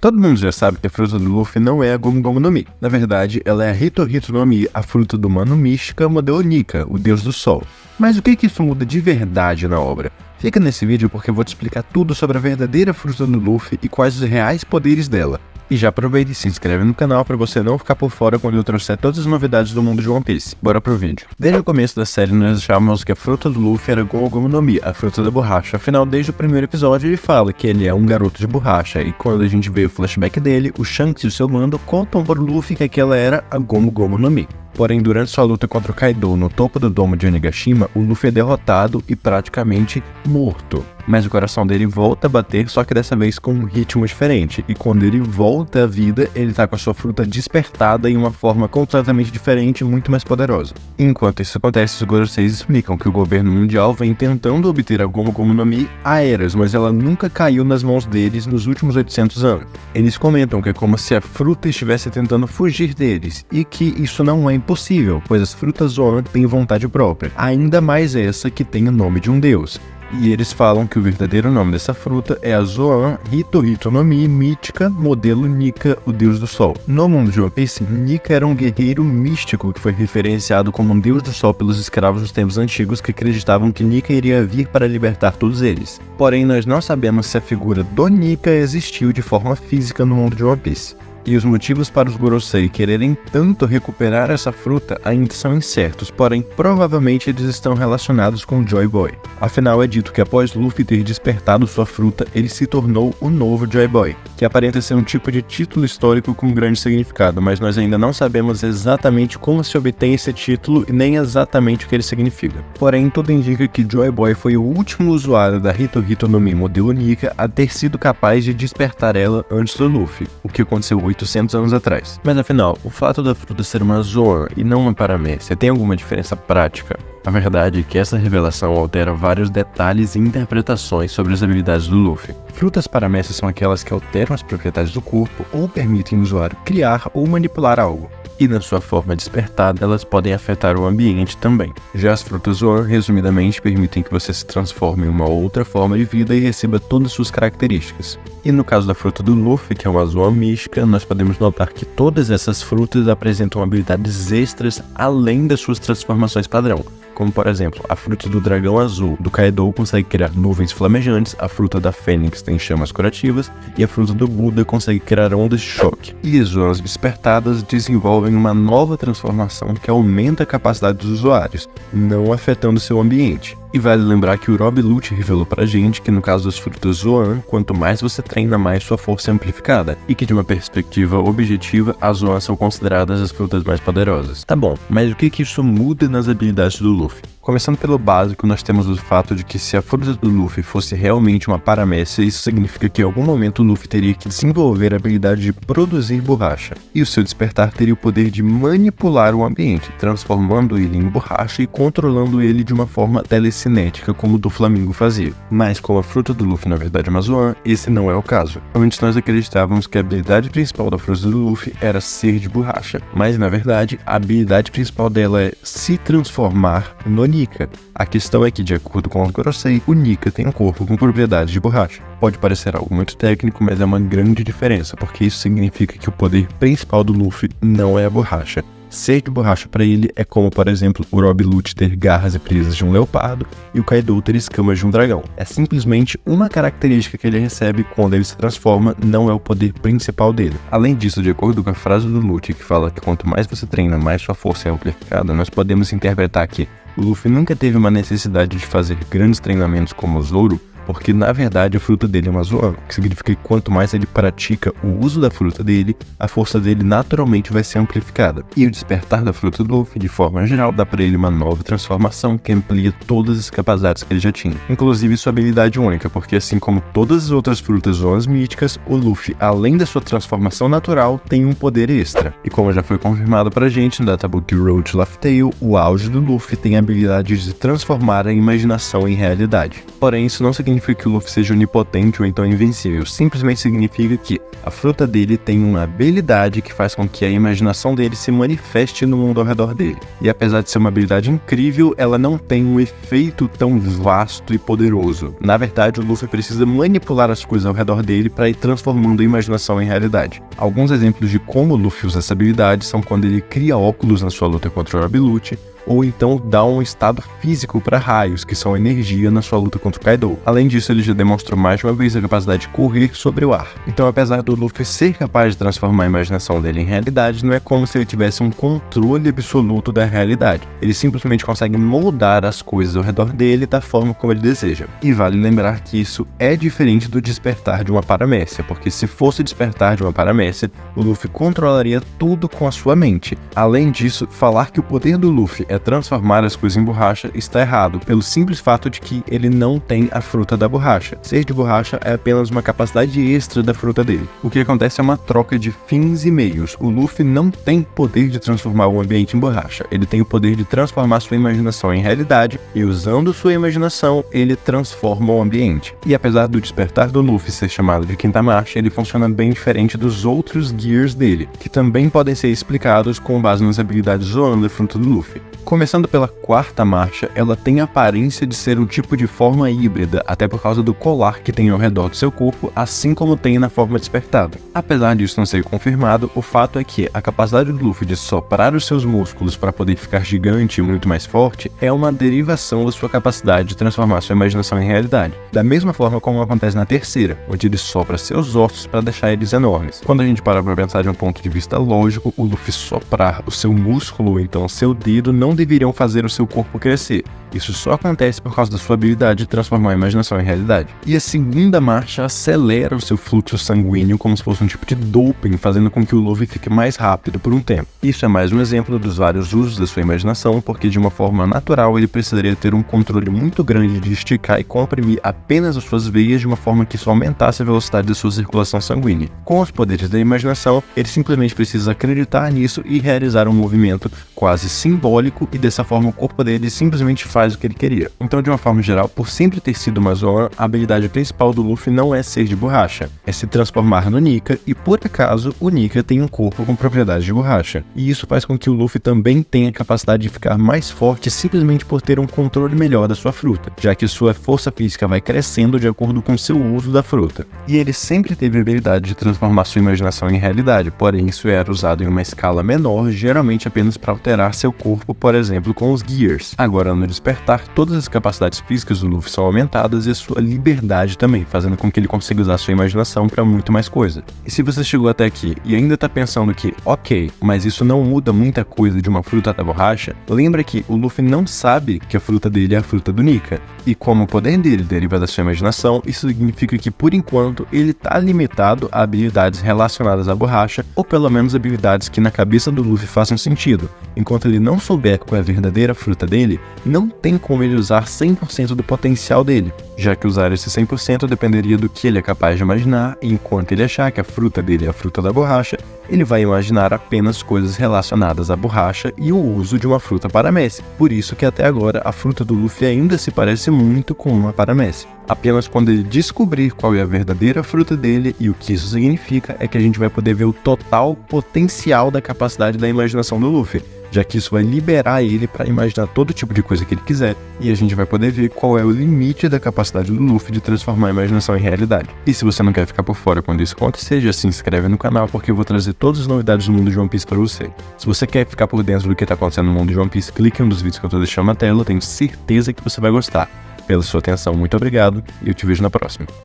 Todo mundo já sabe que a fruta do Luffy não é a Gomu Gomu no Mi. Na verdade, ela é a Hito Hito no Mi, a fruta do Mano Mística modelo Nika, o deus do sol. Mas o que isso muda de verdade na obra? Fica nesse vídeo porque eu vou te explicar tudo sobre a verdadeira fruta do Luffy e quais os reais poderes dela. E já aproveita e se inscreve no canal para você não ficar por fora quando eu trouxer todas as novidades do mundo de One Piece. Bora pro vídeo. Desde o começo da série nós achávamos que a fruta do Luffy era Gomu Gomu no Mi, a fruta da borracha. Afinal, desde o primeiro episódio ele fala que ele é um garoto de borracha, e quando a gente vê o flashback dele, o Shanks e o seu mando contam para o Luffy que aquela era a Gomu Gomu no Mi. Porém, durante sua luta contra o Kaido no topo do domo de Onigashima, o Luffy é derrotado e praticamente morto. Mas o coração dele volta a bater, só que dessa vez com um ritmo diferente. E quando ele volta à vida, ele tá com a sua fruta despertada em uma forma completamente diferente e muito mais poderosa. Enquanto isso acontece, os Goroseis explicam que o governo mundial vem tentando obter a Gomu Gomu no Mi há eras, mas ela nunca caiu nas mãos deles nos últimos 800 anos. Eles comentam que é como se a fruta estivesse tentando fugir deles, e que isso não é impossível, pois as frutas Zoan têm vontade própria, ainda mais essa que tem o nome de um deus. E eles falam que o verdadeiro nome dessa fruta é a Zoan Hito Hito no Mi mítica modelo Nika, o deus do sol. No mundo de One Piece, Nika era um guerreiro místico que foi referenciado como um deus do sol pelos escravos dos tempos antigos que acreditavam que Nika iria vir para libertar todos eles. Porém, nós não sabemos se a figura do Nika existiu de forma física no mundo de One Piece. E os motivos para os Gorosei quererem tanto recuperar essa fruta ainda são incertos, porém provavelmente eles estão relacionados com Joy Boy. Afinal, é dito que após Luffy ter despertado sua fruta, ele se tornou o novo Joy Boy, que aparenta ser um tipo de título histórico com grande significado, mas nós ainda não sabemos exatamente como se obtém esse título e nem exatamente o que ele significa. Porém, tudo indica que Joy Boy foi o último usuário da Hito Hito no Mi modelo Nika a ter sido capaz de despertar ela antes do Luffy, o que aconteceu 800 anos atrás. Mas afinal, o fato da fruta ser uma Zoan e não uma paramécia tem alguma diferença prática? A verdade é que essa revelação altera vários detalhes e interpretações sobre as habilidades do Luffy. Frutas paramécias são aquelas que alteram as propriedades do corpo ou permitem o usuário criar ou manipular algo. E na sua forma despertada, elas podem afetar o ambiente também. Já as frutas Zoan, resumidamente, permitem que você se transforme em uma outra forma de vida e receba todas suas características. E no caso da fruta do Luffy, que é uma Zoan mística, nós podemos notar que todas essas frutas apresentam habilidades extras além das suas transformações padrão. Como por exemplo, a fruta do dragão azul do Kaido consegue criar nuvens flamejantes, a fruta da Fênix tem chamas curativas e a fruta do Buda consegue criar ondas de choque. E as Zoans despertadas desenvolvem uma nova transformação que aumenta a capacidade dos usuários, não afetando seu ambiente. E vale lembrar que o Rob Lucci revelou pra gente que no caso das frutas Zoan, quanto mais você treina, mais sua força é amplificada, e que de uma perspectiva objetiva, as Zoan são consideradas as frutas mais poderosas. Tá bom, mas o que isso muda nas habilidades do Luffy? Começando pelo básico, nós temos o fato de que se a fruta do Luffy fosse realmente uma paramécia, isso significa que em algum momento o Luffy teria que desenvolver a habilidade de produzir borracha, e o seu despertar teria o poder de manipular o ambiente, transformando ele em borracha e controlando ele de uma forma telecinética como o do Flamingo fazia. Mas como a fruta do Luffy na verdade é uma Zoan, esse não é o caso. Antes nós acreditávamos que a habilidade principal da fruta do Luffy era ser de borracha, mas na verdade a habilidade principal dela é se transformar no Nika. A questão é que, de acordo com os Gorosei, o Nika tem um corpo com propriedades de borracha. Pode parecer algo muito técnico, mas é uma grande diferença, porque isso significa que o poder principal do Luffy não é a borracha. Ser de borracha para ele é como, por exemplo, o Rob Lucci ter garras e presas de um leopardo e o Kaido ter escamas de um dragão. É simplesmente uma característica que ele recebe quando ele se transforma, não é o poder principal dele. Além disso, de acordo com a frase do Lucci que fala que quanto mais você treina, mais sua força é amplificada, nós podemos interpretar que o Luffy nunca teve uma necessidade de fazer grandes treinamentos como o Zoro, porque na verdade a fruta dele é uma Zoan, que significa que quanto mais ele pratica o uso da fruta dele, a força dele naturalmente vai ser amplificada. E o despertar da fruta do Luffy, de forma geral, dá para ele uma nova transformação que amplia todas as capacidades que ele já tinha. Inclusive sua habilidade única, porque assim como todas as outras frutas Zoans míticas, o Luffy, além da sua transformação natural, tem um poder extra. E como já foi confirmado pra gente no Databook Road to Laugh Tale, o auge do Luffy tem a habilidade de transformar a imaginação em realidade. Porém, isso não significa significa que o Luffy seja onipotente ou então invencível, simplesmente significa que a fruta dele tem uma habilidade que faz com que a imaginação dele se manifeste no mundo ao redor dele. E apesar de ser uma habilidade incrível, ela não tem um efeito tão vasto e poderoso. Na verdade, o Luffy precisa manipular as coisas ao redor dele para ir transformando a imaginação em realidade. Alguns exemplos de como o Luffy usa essa habilidade são quando ele cria óculos na sua luta contra o Rob-Lute, ou então dá um estado físico para raios, que são energia, na sua luta contra o Kaido. Além disso, ele já demonstrou mais de uma vez a capacidade de correr sobre o ar. Então, apesar do Luffy ser capaz de transformar a imaginação dele em realidade, não é como se ele tivesse um controle absoluto da realidade. Ele simplesmente consegue moldar as coisas ao redor dele da forma como ele deseja. E vale lembrar que isso é diferente do despertar de uma paramécia, porque se fosse despertar de uma paramécia, o Luffy controlaria tudo com a sua mente. Além disso, falar que o poder do Luffy é transformar as coisas em borracha está errado, pelo simples fato de que ele não tem a fruta da borracha. Ser de borracha é apenas uma capacidade extra da fruta dele. O que acontece é uma troca de fins e meios. O Luffy não tem poder de transformar o ambiente em borracha, ele tem o poder de transformar sua imaginação em realidade, e usando sua imaginação, ele transforma o ambiente. E apesar do despertar do Luffy ser chamado de quinta marcha, ele funciona bem diferente dos outros Gears dele, que também podem ser explicados com base nas habilidades Zoan da fruta do Luffy. Começando pela quarta marcha, ela tem a aparência de ser um tipo de forma híbrida, até por causa do colar que tem ao redor do seu corpo, assim como tem na forma despertada. Apesar disso não ser confirmado, o fato é que a capacidade do Luffy de soprar os seus músculos para poder ficar gigante e muito mais forte é uma derivação da sua capacidade de transformar sua imaginação em realidade, da mesma forma como acontece na terceira, onde ele sopra seus ossos para deixar eles enormes. Quando a gente para pra pensar de um ponto de vista lógico, o Luffy soprar o seu músculo ou então seu dedo não deveriam fazer o seu corpo crescer. Isso só acontece por causa da sua habilidade de transformar a imaginação em realidade. E a segunda marcha acelera o seu fluxo sanguíneo como se fosse um tipo de doping, fazendo com que o Luffy fique mais rápido por um tempo. Isso é mais um exemplo dos vários usos da sua imaginação, porque de uma forma natural ele precisaria ter um controle muito grande de esticar e comprimir apenas as suas veias de uma forma que isso aumentasse a velocidade da sua circulação sanguínea. Com os poderes da imaginação, ele simplesmente precisa acreditar nisso e realizar um movimento quase simbólico, e dessa forma o corpo dele simplesmente faz o que ele queria. Então, de uma forma geral, por sempre ter sido uma Zoan, a habilidade principal do Luffy não é ser de borracha, é se transformar no Nika, e por acaso o Nika tem um corpo com propriedades de borracha. E isso faz com que o Luffy também tenha a capacidade de ficar mais forte simplesmente por ter um controle melhor da sua fruta, já que sua força física vai crescendo de acordo com seu uso da fruta. E ele sempre teve a habilidade de transformar sua imaginação em realidade, porém isso era usado em uma escala menor, geralmente apenas para alterar seu corpo, por exemplo, com os Gears. Agora, no despertar, todas as capacidades físicas do Luffy são aumentadas e a sua liberdade também, fazendo com que ele consiga usar sua imaginação para muito mais coisa. E se você chegou até aqui e ainda tá pensando que, ok, mas isso não muda muita coisa de uma fruta da borracha, lembra que o Luffy não sabe que a fruta dele é a fruta do Nika. E como o poder dele deriva da sua imaginação, isso significa que, por enquanto, ele tá limitado a habilidades relacionadas à borracha, ou pelo menos habilidades que na cabeça do Luffy façam sentido. Enquanto ele não souber qual é a verdadeira fruta dele, não tem como ele usar 100% do potencial dele, já que usar esse 100% dependeria do que ele é capaz de imaginar, e enquanto ele achar que a fruta dele é a fruta da borracha, ele vai imaginar apenas coisas relacionadas à borracha e o uso de uma fruta paramécia. Por isso que até agora a fruta do Luffy ainda se parece muito com uma paramécia. Apenas quando ele descobrir qual é a verdadeira fruta dele e o que isso significa é que a gente vai poder ver o total potencial da capacidade da imaginação do Luffy, já que isso vai liberar ele para imaginar todo tipo de coisa que ele quiser, e a gente vai poder ver qual é o limite da capacidade do Luffy de transformar a imaginação em realidade. E se você não quer ficar por fora quando isso acontecer, já se inscreve no canal, porque eu vou trazer todas as novidades do mundo de One Piece para você. Se você quer ficar por dentro do que está acontecendo no mundo de One Piece, clique em um dos vídeos que eu estou deixando na tela, eu tenho certeza que você vai gostar. Pela sua atenção, muito obrigado, e eu te vejo na próxima.